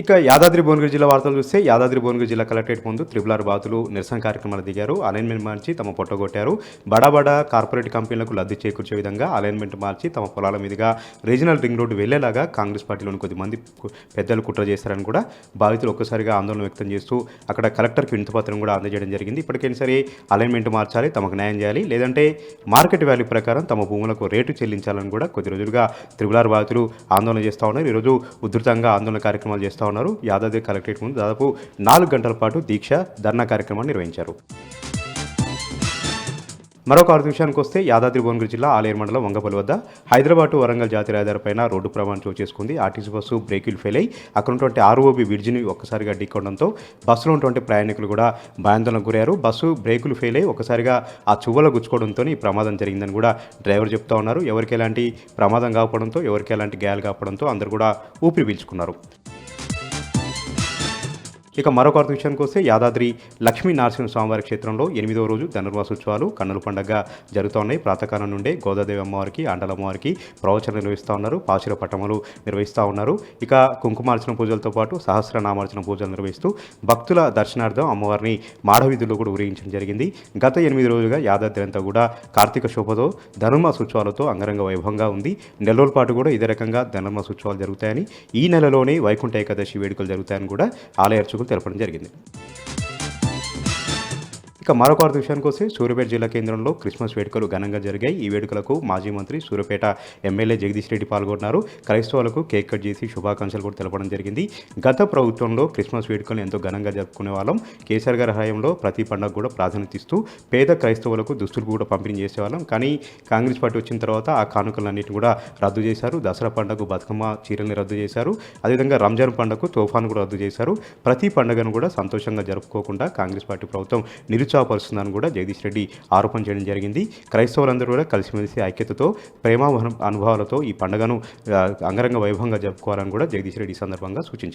ఇక యాదాద్రి భువనగిరి జిల్లా వార్తలు చూస్తే యాదాద్రి భువనగిరి జిల్లా కలెక్టరేట్ ముందు త్రిబుల్ బాతులు నిరసన కార్యక్రమాలు దిగారు. అలైన్మెంట్ మార్చి తమ పొట్టగొట్టారు. బడా కార్పొరేట్ కంపెనీలకు లబ్ధి చేకూర్చే విధంగా అలైన్మెంట్ మార్చి తమ పొలాల మీదుగా రీజనల్ రింగ్ రోడ్డు వెళ్లేలాగా కాంగ్రెస్ పార్టీలోని కొద్దిమంది పెద్దలు కుట్ర చేశారని కూడా బాధితులు ఒక్కసారిగా ఆందోళన వ్యక్తం చేస్తూ అక్కడ కలెక్టర్కి వినతిపత్రం కూడా అందజేయడం జరిగింది. ఇప్పటికైనా సరే అలైన్మెంట్ మార్చాలి, తమకు న్యాయం చేయాలి, లేదంటే మార్కెట్ వాల్యూ ప్రకారం తమ భూములకు రేటు చెల్లించాలని కూడా కొద్ది రోజులుగా త్రిబుల్ బాధితులు ఆందోళన చేస్తూ ఉన్నారు. ఈరోజు ఉధృతంగా ఆందోళన కార్యక్రమాలు చేస్తూ ఉన్నారు. యాదాద్రి కలెక్టరేట్ ముందు దాదాపు 4 గంటల పాటు దీక్ష ధర్నా కార్యక్రమాన్ని నిర్వహించారు. మరొక విషయానికి వస్తే యాదాద్రి భువనగిరి జిల్లా ఆలేరు మండలం వంగపల్లి వద్ద హైదరాబాద్ టు వరంగల్ జాతీయ రహదారిపైన రోడ్డు ప్రమాదం చోటు చేసుకుంది. ఆర్టీసీ బస్సు బ్రేకులు ఫెయిల్ అయి అక్కడ ఉన్నటువంటి ఆర్ఓబి బ్రిడ్జిని ఒక్కసారిగా ఢీకొనడంతో బస్సులో ఉన్నటువంటి ప్రయాణికులు కూడా భయాందోళనకు గురయ్యారు. బస్సు బ్రేకులు ఫెయిల్ అయి ఒకసారిగా ఆ చువ్వల గుచ్చుకోవడంతో ఈ ప్రమాదం జరిగిందని కూడా డ్రైవర్ చెప్తా ఉన్నారు. ఎవరికి ఎలాంటి ప్రమాదం కావడంతో, ఎవరికి ఎలాంటి గాయాలు కావడంతో అందరూ కూడా ఊపిరి పీల్చుకున్నారు. ఇక మరొక విషయానికి వస్తే యాదాద్రి లక్ష్మీ నరసింహ స్వామివారి క్షేత్రంలో 8వ రోజు ధనుర్మాసోత్సవాలు కన్నుల పండుగ జరుగుతూ ఉన్నాయి. ప్రాతకాలం నుండే గోదాదేవి అమ్మవారికి, ఆండల అమ్మవారికి ప్రవచనం నిర్వహిస్తూ ఉన్నారు. పాశుర పట్టములు నిర్వహిస్తూ ఉన్నారు. ఇక కుంకుమార్చన పూజలతో పాటు సహస్రనామార్చన పూజలు నిర్వహిస్తూ భక్తుల దర్శనార్థం అమ్మవారిని మాడవీధుల్లో కూడా ఊరేగించడం జరిగింది. గత 8 రోజులుగా యాదాద్రి అంతా కూడా కార్తీక శోభతో ధనుర్మాసోత్సవాలతో అంగరంగ వైభవంగా ఉంది. నెల రోజుల పాటు కూడా ఇదే రకంగా ధనుర్మాసోత్సవాలు జరుగుతాయని, ఈ నెలలోనే వైకుంఠ ఏకాదశి వేడుకలు జరుగుతాయని కూడా ఆలయ అర్చకులు తెలపడం జరిగింది. ఇక మరొక విషయానికి వస్తే సూర్యాపేట జిల్లా కేంద్రంలో క్రిస్మస్ వేడుకలు ఘనంగా జరిగాయి. ఈ వేడుకలకు మాజీ మంత్రి సూర్యాపేట ఎమ్మెల్యే జగదీష్ రెడ్డి పాల్గొన్నారు. క్రైస్తవులకు కేక్ కట్ చేసి శుభాకాంక్షలు కూడా తెలపడం జరిగింది. గత ప్రభుత్వంలో క్రిస్మస్ వేడుకలను ఎంతో ఘనంగా జరుపుకునే వాళ్ళం. కేసీఆర్ గారి హయాంలో ప్రతి పండుగ కూడా ప్రాధాన్యత ఇస్తూ పేద క్రైస్తవులకు దుస్తులు కూడా పంపిణీ చేసేవాళ్ళం. కానీ కాంగ్రెస్ పార్టీ వచ్చిన తర్వాత ఆ కానుకలన్నింటినీ కూడా రద్దు చేశారు. దసరా పండుగ బతుకమ్మ చీరల్ని రద్దు చేశారు. అదేవిధంగా రంజాన్ పండుగకు తోఫాను కూడా రద్దు చేశారు. ప్రతి పండుగను కూడా సంతోషంగా జరుపుకోకుండా కాంగ్రెస్ పార్టీ ప్రభుత్వం నిరుత్సాహపరుస్తుందని కూడా జగదీష్ రెడ్డి ఆరోపణ చేయడం జరిగింది. క్రైస్తవులందరూ కూడా కలిసిమెలిసి ఐక్యతతో ప్రేమ అనుభవాలతో ఈ పండుగను అంగరంగ వైభవంగా జరుపుకోవాలని కూడా జగదీష్ రెడ్డి ఈ సందర్భంగా సూచించారు.